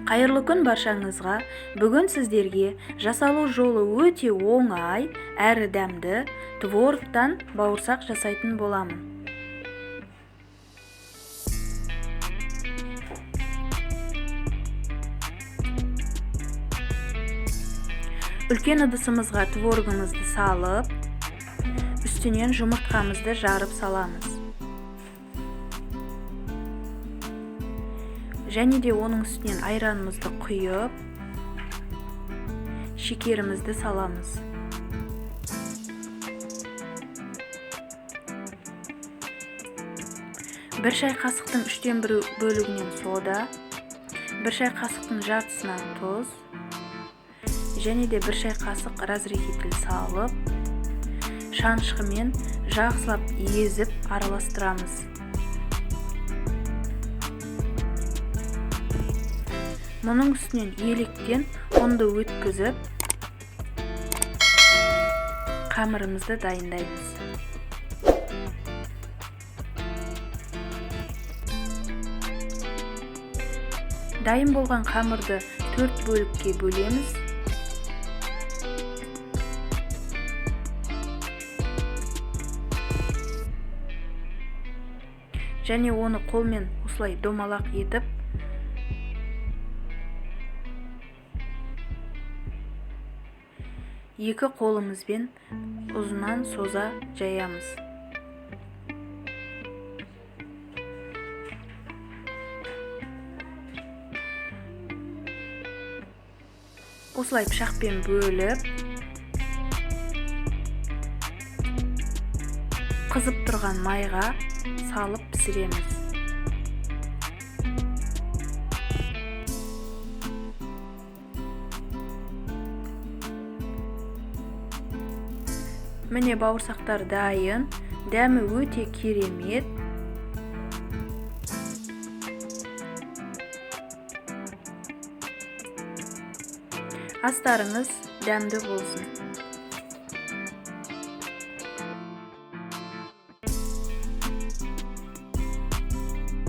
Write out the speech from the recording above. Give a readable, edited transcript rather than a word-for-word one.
Қайырлы күн баршаңызға. Бүгін сіздерге жасалу жолы өте оңай әрі дәмді творогтан бауырсақ жасайтын боламын. Үлкен ыдысымызға творогымызды салып, үстінен жұмыртқамызды жарып саламыз. Және де оның үстінен айранымызды құйып, шекерімізді саламыз. Бір шай қасықтың 1/3 бөлігінен сода, бір шай қасықтың жартысына тұз, және де бір шай қасық разрыхитель салып, шанышқымен жақсылап езіп араластырамыз. Мұның үстінен електен ұнды өткізіп, қамырымызды дайындаймыз. Дайын болған қамырды 4 бөлікке бөлеміз. Және оны қолмен осылай домалақ етіп, екі қолымызбен ұзынан соза жаямыз. Осылай пышақпен бөліп, қызып тұрған майға салып пісіреміз. Міне бауырсақтар дайын, дәмі өте керемет. Астарыңыз дәмді болсын.